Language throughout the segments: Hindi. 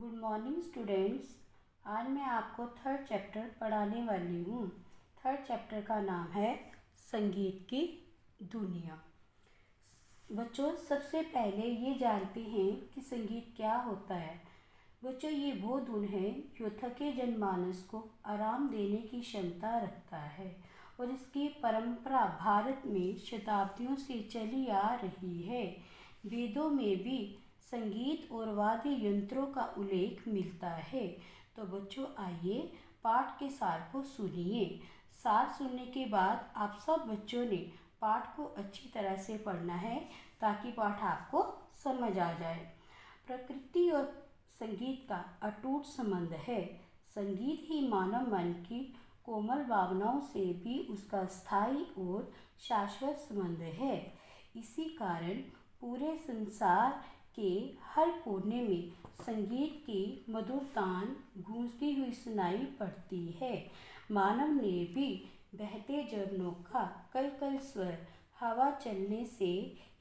Good morning students. आज मैं आपको थर्ड चैप्टर पढ़ाने वाली हूँ। थर्ड चैप्टर का नाम है संगीत की दुनिया। बच्चों, सबसे पहले ये जानते हैं कि संगीत क्या होता है। बच्चों, ये वो धुन है जो थके जनमानस को आराम देने की क्षमता रखता है और इसकी परंपरा भारत में शताब्दियों से चली आ रही है। वेदों में भी संगीत और वाद्य यंत्रों का उल्लेख मिलता है। तो बच्चों, आइए पाठ के सार को सुनिए। सार सुनने के बाद आप सब बच्चों ने पाठ को अच्छी तरह से पढ़ना है ताकि पाठ आपको समझ आ जाए। प्रकृति और संगीत का अटूट संबंध है। संगीत ही मानव मन की कोमल भावनाओं से भी उसका स्थायी और शाश्वत संबंध है। इसी कारण पूरे संसार के हर कोने में संगीत की मधुर तान गूंजती हुई सुनाई पड़ती है। मानव ने भी बहते झरनों का कलकल स्वर, हवा चलने से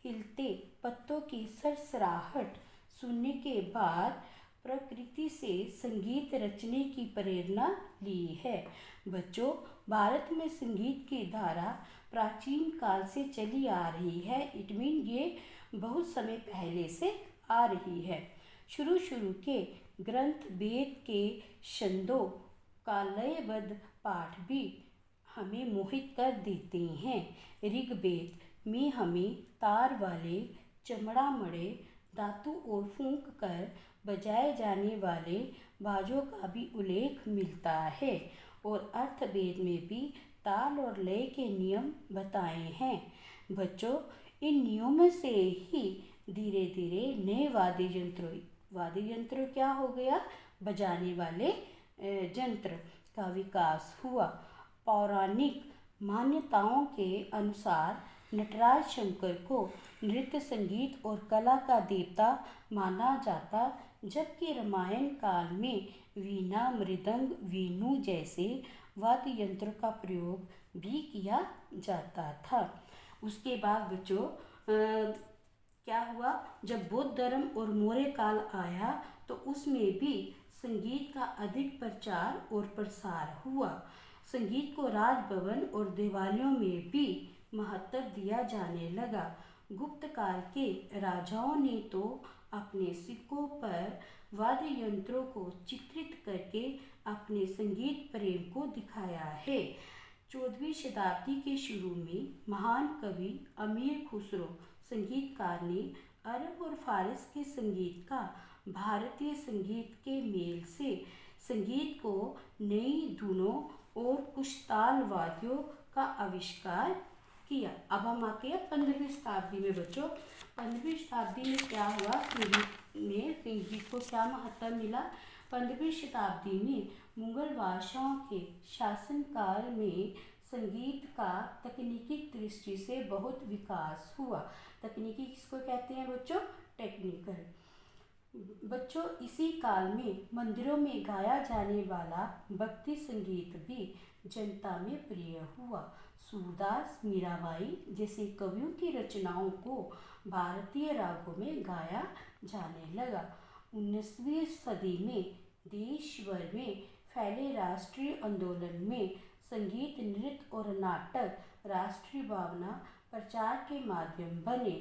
हिलते पत्तों की सरसराहट सुनने के बाद प्रकृति से संगीत रचने की प्रेरणा ली है। बच्चों, भारत में संगीत की धारा प्राचीन काल से चली आ रही है। इट मीन ये बहुत समय पहले से आ रही है। शुरू के ग्रंथ वेद के छंदों का लयबद्ध पाठ भी हमें मोहित कर देते हैं। ऋग्वेद में हमें तार वाले, चमड़ा मड़े, धातु और फूंक कर बजाए जाने वाले बाजों का भी उल्लेख मिलता है और अर्थवेद में भी ताल और लय के नियम बताए हैं। बच्चों, इन नियमों से ही धीरे धीरे नए वाद्य यंत्र क्या हो गया, बजाने वाले यंत्र का विकास हुआ। पौराणिक मान्यताओं के अनुसार नटराज शंकर को नृत्य, संगीत और कला का देवता माना जाता, जबकि रामायण काल में वीणा, मृदंग, वेणु जैसे वाद्य यंत्रों का प्रयोग भी किया जाता था। उसके बाद बच्चों क्या हुआ, जब बौद्ध धर्म और मौर्य काल आया तो उसमें भी संगीत का अधिक प्रचार और प्रसार हुआ। संगीत को राजभवन और देवालयों में भी महत्व दिया जाने लगा। गुप्त काल के राजाओं ने तो अपने सिक्कों पर वाद्य यंत्रों को चित्रित करके अपने संगीत प्रेम को दिखाया है। 14वीं शताब्दी के शुरू में महान कवि अमीर खुसरो संगीतकार ने अरब और फारस के संगीत का भारतीय संगीत के मेल से संगीत को नई धुनों और कुछ ताल वाद्यों का आविष्कार किया। अब हम आते हैं 15वीं शताब्दी में। बच्चों, 15वीं शताब्दी में क्या हुआ, संगीत को क्या महत्व मिला। 15वीं शताब्दी में मुगल बादशाहों के शासनकाल में संगीत का तकनीकी दृष्टि से बहुत विकास हुआ। तकनीकी किसको कहते हैं बच्चों, टेक्निकल। बच्चों, इसी काल में मंदिरों में गाया जाने वाला भक्ति संगीत भी जनता में प्रिय हुआ। सूरदास, मीराबाई जैसे कवियों की रचनाओं को भारतीय रागों में गाया जाने लगा। 19वीं सदी में देश भर में फैले राष्ट्रीय आंदोलन में संगीत, नृत्य और नाटक राष्ट्रीय भावना प्रचार के माध्यम बने।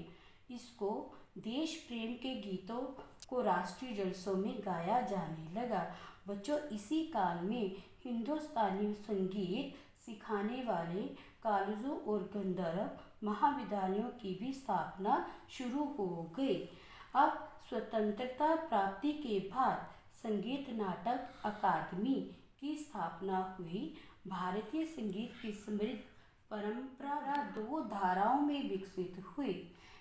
इसको देश प्रेम के गीतों को राष्ट्रीय जलसों में गाया जाने लगा। बच्चों, इसी काल में हिंदुस्तानी संगीत सिखाने वाले कॉलेजों और गंधर्व महाविद्यालयों की भी स्थापना शुरू हो गई। अब स्वतंत्रता प्राप्ति के बाद संगीत नाटक अकादमी की स्थापना हुई। भारतीय संगीत की समृद्ध परंपरा दो धाराओं में विकसित हुई।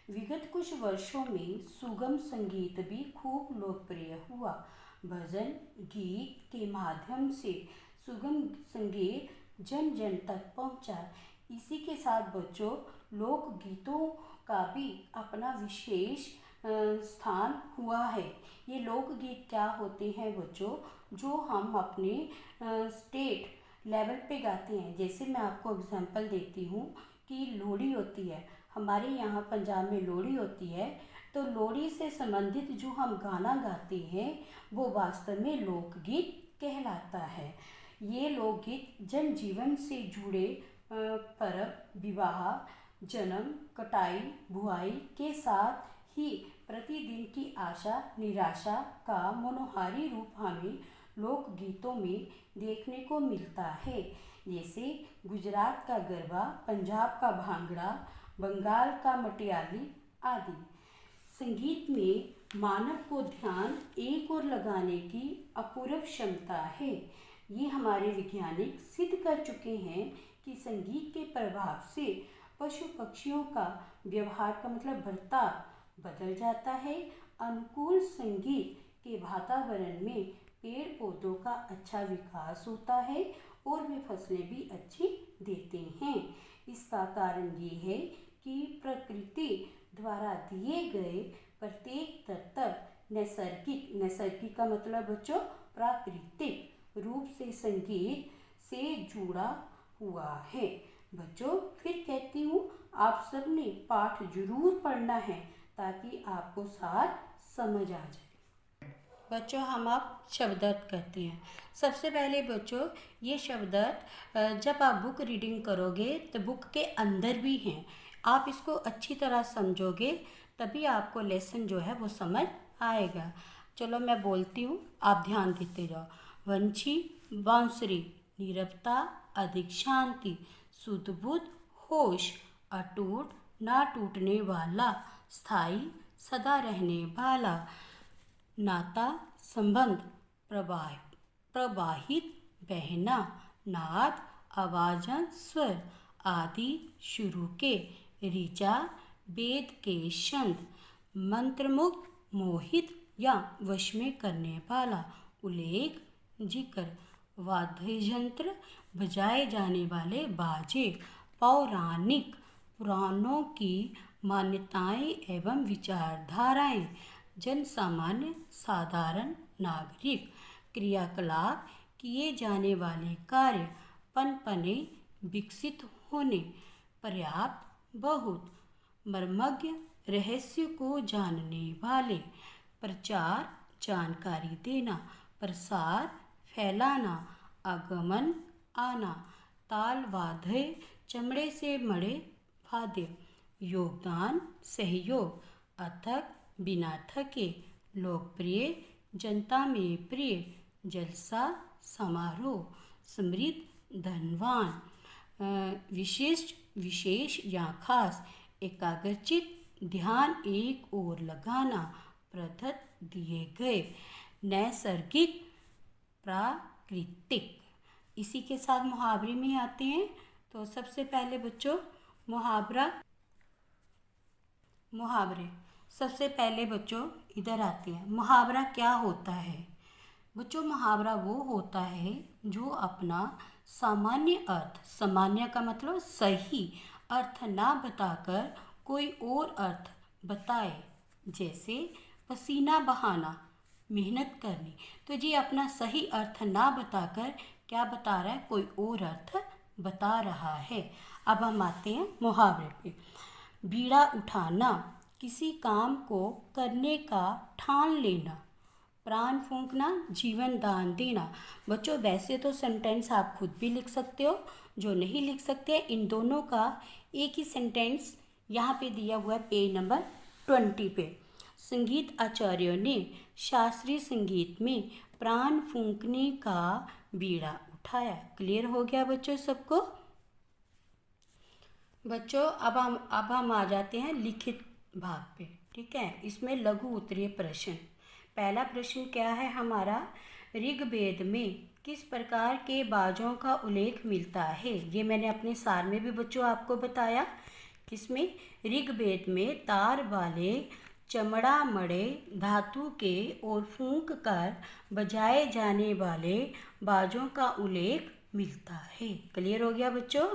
विगत कुछ वर्षों में सुगम संगीत भी खूब लोकप्रिय हुआ। भजन गीत के माध्यम से सुगम संगीत जन जन तक पहुंचा। इसी के साथ बच्चों, लोक गीतों का भी अपना विशेष स्थान हुआ है। ये लोकगीत क्या होते हैं बच्चों, जो हम अपने स्टेट लेवल पे गाते हैं। जैसे मैं आपको एग्जांपल देती हूँ कि लोहड़ी होती है, हमारे यहाँ पंजाब में लोहड़ी होती है तो लोरी से संबंधित जो हम गाना गाते हैं वो वास्तव में लोकगीत कहलाता है। ये लोकगीत जनजीवन से जुड़े पर्व, विवाह, जन्म, कटाई, बुआई के साथ ही प्रतिदिन की आशा निराशा का मनोहारी रूप हमें लोकगीतों में देखने को मिलता है। जैसे गुजरात का गरबा, पंजाब का भांगड़ा, बंगाल का मटियाली आदि। संगीत में मानव को ध्यान एक ओर लगाने की अपूर्व क्षमता है। ये हमारे वैज्ञानिक सिद्ध कर चुके हैं कि संगीत के प्रभाव से पशु पक्षियों का व्यवहार का मतलब बर्ताव बदल जाता है। अनुकूल संगीत के वातावरण में पेड़ पौधों का अच्छा विकास होता है और वे फसलें भी अच्छी देते हैं। इसका कारण ये है कि प्रकृति द्वारा दिए गए प्रत्येक तत्व नैसर्गिक का मतलब बच्चों प्राकृतिक रूप से संगीत से जुड़ा हुआ है। बच्चों फिर कहती हूँ, आप सबने पाठ जरूर पढ़ना है ताकि आपको सार समझ आ जाए। बच्चों हम आप शब्दार्थ करते हैं। सबसे पहले बच्चों ये शब्दार्थ जब आप बुक रीडिंग करोगे तो बुक के अंदर भी हैं, आप इसको अच्छी तरह समझोगे तभी आपको लेसन जो है वो समझ आएगा। चलो मैं बोलती हूँ, आप ध्यान देते जाओ। वंशी बांसुरी, नीरवता, अधिक शांति, शुद्ध बुद्ध, होश, अटूट, ना टूटने वाला, स्थायी, सदा रहने वाला, नाता, संबंध, प्रवाहित, बहना, नाद, आवाज़न, स्वर, आदि, शुरू के, ऋचा, वेद के छंद, मंत्रमुग्ध, मोहित या वश में करने वाला, उल्लेख, जिक्र, वाद्य यंत्र, बजाए जाने वाले बाजे, पौराणिक, पुराणों की मान्यताएं एवं विचारधाराएं, जन सामान्य, साधारण नागरिक, क्रियाकलाप, किए जाने वाले कार्य, पनपने, विकसित होने, पर्याप्त, बहुत, मर्मज्ञ, रहस्य को जानने वाले, प्रचार, जानकारी देना, प्रसार, फैलाना, आगमन, आना, ताल वाद्य, चमड़े से मड़े वाद्य, योगदान, सहयोग, अथक, बिना थके, लोकप्रिय, जनता में प्रिय, जलसा, समारोह, समृद्ध, धनवान, विशिष्ट, विशेष या खास, एकाग्रचित, ध्यान एक ओर लगाना, प्रदत्त, दिए गए, नैसर्गिक, प्राकृतिक। इसी के साथ मुहावरे में आते हैं। तो सबसे पहले बच्चों मुहावरे सबसे पहले बच्चों इधर आते हैं। मुहावरा क्या होता है? बच्चों मुहावरा वो होता है जो अपना सामान्य अर्थ, सामान्य का मतलब सही अर्थ ना बताकर कोई और अर्थ बताए। जैसे पसीना बहाना, मेहनत करनी, तो जी अपना सही अर्थ ना बताकर क्या बता रहा है, कोई और अर्थ बता रहा है। अब हम आते हैं मुहावरे पे। बीड़ा उठाना, किसी काम को करने का ठान लेना। प्राण फूंकना, जीवन दान देना। बच्चों वैसे तो सेंटेंस आप खुद भी लिख सकते हो, जो नहीं लिख सकते इन दोनों का एक ही सेंटेंस यहाँ पे दिया हुआ है पेज नंबर 20 पे। संगीत आचार्यों ने शास्त्रीय संगीत में प्राण फूंकने का बीड़ा उठाया। क्लियर हो गया बच्चों सबको? बच्चों अब हम आ जाते हैं लिखित भाग पे। ठीक है, इसमें लघु उत्तरीय प्रश्न। पहला प्रश्न क्या है हमारा, ऋग्वेद में किस प्रकार के बाजों का उल्लेख मिलता है? ये मैंने अपने सार में भी बच्चों आपको बताया। किसमें? ऋग्वेद में तार वाले, चमड़ा मड़े, धातु के और फूंक कर बजाए जाने वाले बाजों का उल्लेख मिलता है। क्लियर हो गया बच्चों?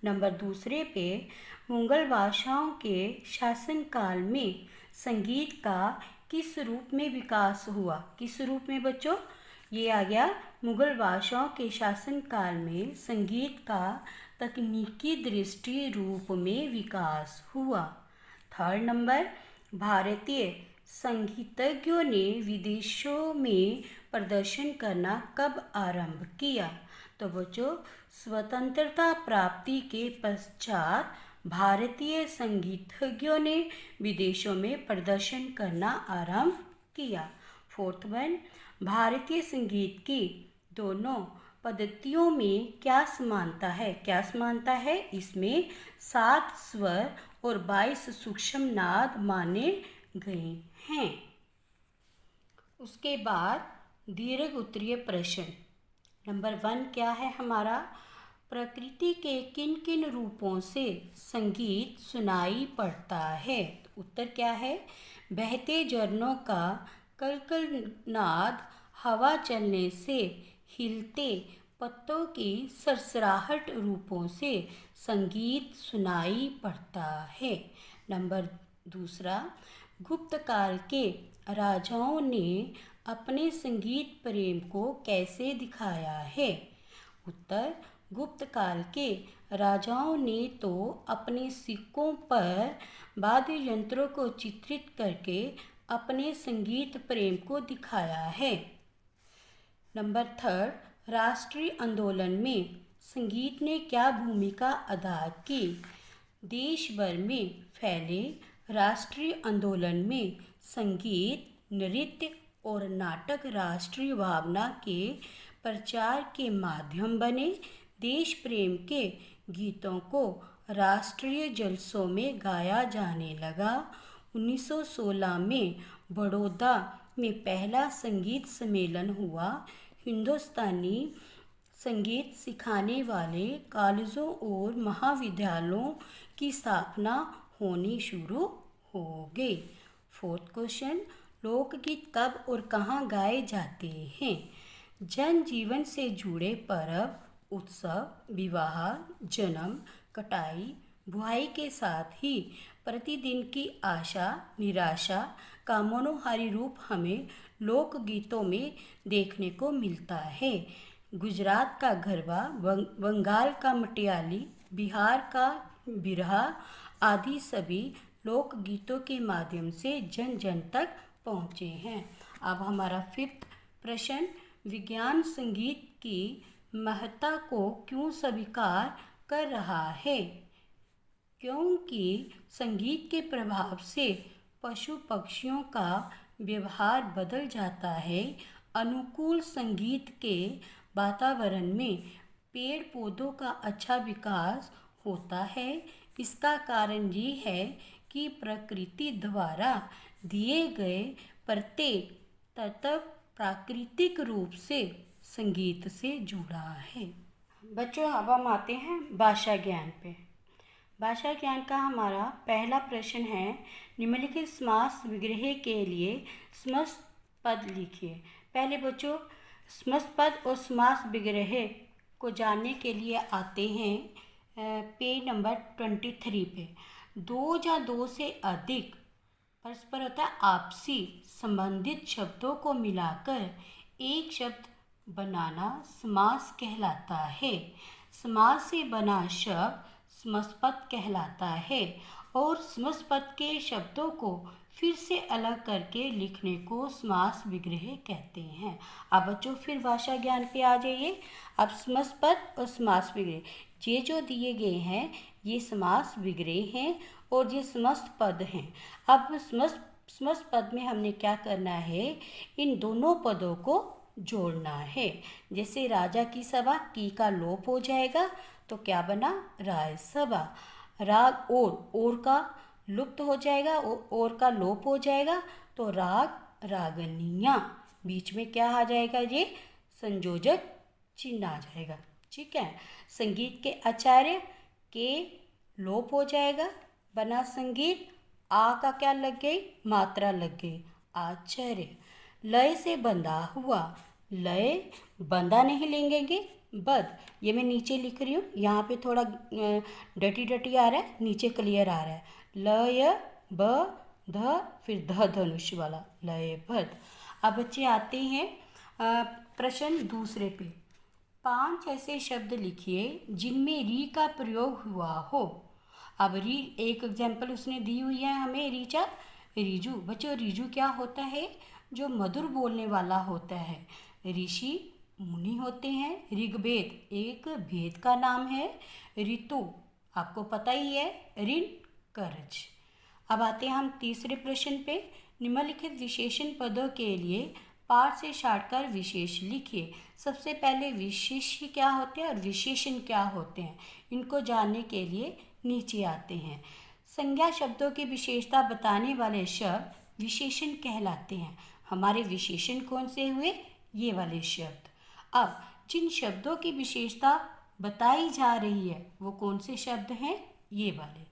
नंबर दूसरे पे, मुगल बादशाहों के शासनकाल में संगीत का किस रूप में विकास हुआ? किस रूप में बच्चों? ये आ गया, मुगल बादशाहों के शासनकाल में संगीत का तकनीकी दृष्टि रूप में विकास हुआ। थर्ड नंबर, भारतीय संगीतज्ञों ने विदेशों में प्रदर्शन करना कब आरंभ किया? तो बच्चों, स्वतंत्रता प्राप्ति के पश्चात भारतीय संगीतज्ञों ने विदेशों में प्रदर्शन करना आरंभ किया। फोर्थ वन, भारतीय संगीत की दोनों पद्धतियों में क्या समानता है? क्या समानता है? इसमें 7 स्वर और 22 सूक्ष्म नाद माने गए हैं। उसके बाद दीर्घ उत्तरीय प्रश्न नंबर 1 क्या है हमारा? प्रकृति के किन किन रूपों से संगीत सुनाई पड़ता है? तो उत्तर क्या है? बहते झरनों का कलकल नाद, हवा चलने से हिलते पत्तों की सरसराहट रूपों से संगीत सुनाई पड़ता है। नंबर 2, गुप्त काल के राजाओं ने अपने संगीत प्रेम को कैसे दिखाया है? उत्तर, गुप्त काल के राजाओं ने तो अपने सिक्कों पर वाद्य यंत्रों को चित्रित करके अपने संगीत प्रेम को दिखाया है। नंबर 3, राष्ट्रीय आंदोलन में संगीत ने क्या भूमिका अदा की? देश भर में फैले राष्ट्रीय आंदोलन में संगीत, नृत्य और नाटक राष्ट्रीय भावना के प्रचार के माध्यम बने। देश प्रेम के गीतों को राष्ट्रीय जलसों में गाया जाने लगा। 1916 में बड़ौदा में पहला संगीत सम्मेलन हुआ। हिंदुस्तानी संगीत सिखाने वाले कॉलेजों और महाविद्यालयों की स्थापना होनी शुरू हो गई। फोर्थ क्वेश्चन, लोकगीत कब और कहाँ गाए जाते हैं? जनजीवन से जुड़े पर्व, उत्सव, विवाह, जन्म, कटाई, बुआई के साथ ही प्रतिदिन की आशा निराशा का मनोहारी रूप हमें लोकगीतों में देखने को मिलता है। गुजरात का गरबा, बंगाल का मटियाली, बिहार का बिरहा आदि सभी लोकगीतों के माध्यम से जन जन तक पहुँचे हैं। अब हमारा 5th प्रश्न, विज्ञान संगीत की महत्ता को क्यों स्वीकार कर रहा है? क्योंकि संगीत के प्रभाव से पशु पक्षियों का व्यवहार बदल जाता है। अनुकूल संगीत के वातावरण में पेड़ पौधों का अच्छा विकास होता है। इसका कारण ये है कि प्रकृति द्वारा दिए गए प्रत्येक तत्व प्राकृतिक रूप से संगीत से जुड़ा है। बच्चों, अब हम आते हैं भाषा ज्ञान पे। भाषा ज्ञान का हमारा पहला प्रश्न है, निम्नलिखित समास विग्रह के लिए समस्त पद लिखिए। पहले बच्चों, समस्त पद और समास विग्रह को जानने के लिए आते हैं पेज नंबर 23 पे। 2 या 2 से अधिक परस्परता आपसी संबंधित शब्दों को मिलाकर एक शब्द बनाना समास कहलाता है। समास से बना शब्द समस्त पद कहलाता है और समस्त पद के शब्दों को फिर से अलग करके लिखने को समास विग्रह कहते हैं। अब बच्चों फिर भाषा ज्ञान पे आ जाइए। अब समस्त पद और समास विग्रह, ये जो दिए गए हैं ये समास विग्रह हैं और ये समस्त पद हैं। अब समस्त पद में हमने क्या करना है, इन दोनों पदों को जोड़ना है। जैसे राजा की सभा, की का लोप हो जाएगा तो क्या बना, राय सभा। राग और का लुप्त हो जाएगा, और का लोप हो जाएगा तो राग रागनिया। बीच में क्या आ जाएगा, ये संयोजक चिन्ह आ जाएगा। ठीक है। संगीत के आचार्य के लोप हो जाएगा, बना संगीत। आ का क्या लग गई, मात्रा लग गई, आचार्य। लय से बंधा हुआ, लय बंधा नहीं लेंगे बद, ये मैं नीचे लिख रही हूँ, यहाँ पे थोड़ा डटी आ रहा है, नीचे क्लियर आ रहा है। लय ब ध, फिर ध धनुष वाला लयबद्ध। अब बच्चे आते हैं प्रश्न दूसरे पे। 5 ऐसे शब्द लिखिए जिनमें री का प्रयोग हुआ हो। अब री, एक एग्जाम्पल उसने दी हुई है हमें, रीचा ऋजु, बच्चों ऋजु क्या होता है? जो मधुर बोलने वाला होता है। ऋषि मुनि होते हैं। ऋग्वेद एक वेद का नाम है। ऋतु आपको पता ही है, ऋण कर्ज। अब आते हैं हम तीसरे प्रश्न पे। निम्नलिखित विशेषण पदों के लिए पाठ से छांटकर विशेष लिखिए। सबसे पहले विशेष्य क्या होते हैं और विशेषण क्या होते हैं, इनको जानने के लिए नीचे आते हैं। संज्ञा शब्दों की विशेषता बताने वाले शब्द विशेषण कहलाते हैं। हमारे विशेषण कौन से हुए? ये वाले शब्द। अब जिन शब्दों की विशेषता बताई जा रही है वो कौन से शब्द हैं? ये वाले।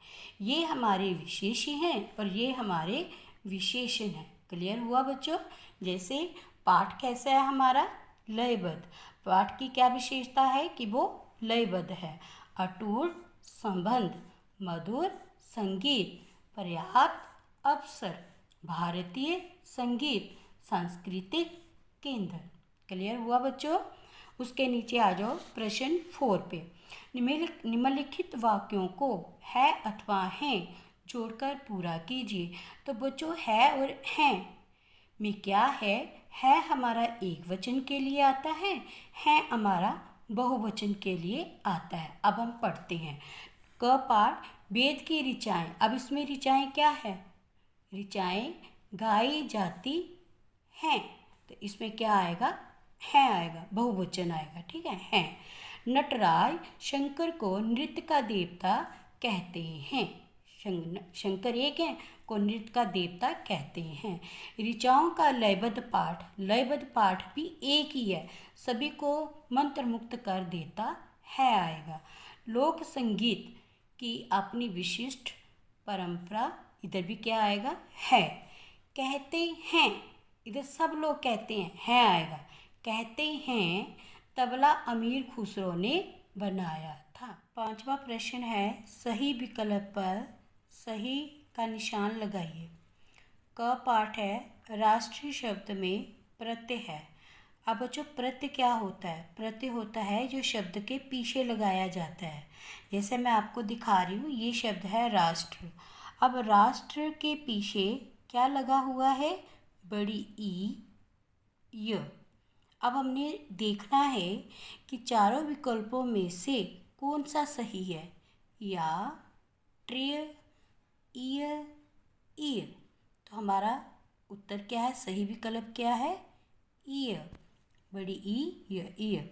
ये हमारे विशेष्य हैं और ये हमारे विशेषण हैं। क्लियर हुआ बच्चों? जैसे पाठ कैसा है हमारा? लयबद्ध। पाठ की क्या विशेषता है कि वो लयबद्ध है। अटूट संबंध, मधुर संगीत, पर्याप्त अवसर, भारतीय संगीत, सांस्कृतिक केंद्र। क्लियर हुआ बच्चों? उसके नीचे आ जाओ प्रश्न 4 पे। निम्नलिखित वाक्यों को है अथवा हैं जोड़कर पूरा कीजिए। तो बच्चों है और हैं में क्या है हमारा एक वचन के लिए आता है हमारा बहुवचन के लिए आता है। अब हम पढ़ते हैं। क पाठ वेद की ऋचाएँ। अब इसमें ऋचाएँ क्या है? ऋचाएँ गाई जाती हैं, तो इसमें क्या आएगा? है आएगा, बहुवचन आएगा। ठीक है। नटराज शंकर को नृत्य का देवता कहते हैं। शंकर एक है को नृत्य का देवता कहते हैं। ऋचाओं का लयबद्ध पाठ, लयबद्ध पाठ भी एक ही है, सभी को मंत्रमुक्त कर देता है आएगा। लोक संगीत की अपनी विशिष्ट परंपरा, इधर भी क्या आएगा? है। कहते हैं, इधर सब लोग कहते हैं, है आएगा। कहते हैं तबला अमीर खुसरो ने बनाया था। 5वां प्रश्न है, सही विकल्प पर सही का निशान लगाइए। क पाठ है राष्ट्रीय शब्द में प्रत्यय है। अब बच्चों प्रत्यय क्या होता है? प्रत्यय होता है जो शब्द के पीछे लगाया जाता है। जैसे मैं आपको दिखा रही हूँ, ये शब्द है राष्ट्र। अब राष्ट्र के पीछे क्या लगा हुआ है? बड़ी ई य। अब हमने देखना है कि चारों विकल्पों में से कौन सा सही है। या, ट्रिय, ईय, ईय। तो हमारा उत्तर क्या है? सही विकल्प क्या है? ईय, बड़ी ई य।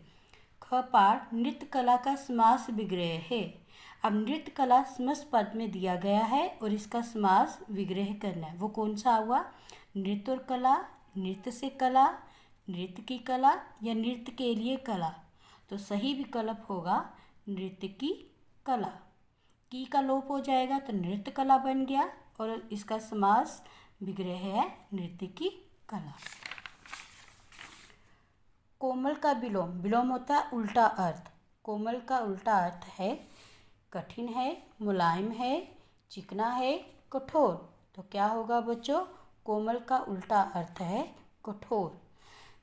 ख पाठ नृत्य कला का समास विग्रह है। अब नृत्य कला समस्त पद में दिया गया है और इसका समास विग्रह करना है। वो कौन सा हुआ? नृत्य और कला, नृत्य से कला, नृत्य की कला या नृत्य के लिए कला। तो सही विकल्प होगा नृत्य की कला। की का लोप हो जाएगा तो नृत्य कला बन गया और इसका समास विग्रह है नृत्य की कला। कोमल का विलोम, विलोम होता है उल्टा अर्थ। कोमल का उल्टा अर्थ है कठिन है, मुलायम है, चिकना है, कठोर। तो क्या होगा बच्चों? कोमल का उल्टा अर्थ है कठोर।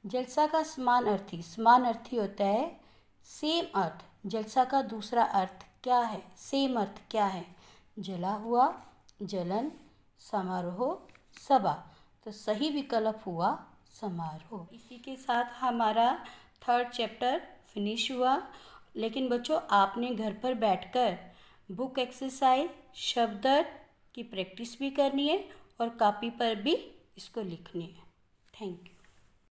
जलसा का समानार्थी, समानार्थी होता है सेम अर्थ। जलसा का दूसरा अर्थ क्या है? सेम अर्थ क्या है? जला हुआ, जलन, समारोह, सभा। तो सही विकल्प हुआ समारोह। इसी के साथ हमारा 3rd चैप्टर फिनिश हुआ। लेकिन बच्चों आपने घर पर बैठकर बुक एक्सरसाइज, शब्द की प्रैक्टिस भी करनी है और कॉपी पर भी इसको लिखनी है। Thank you.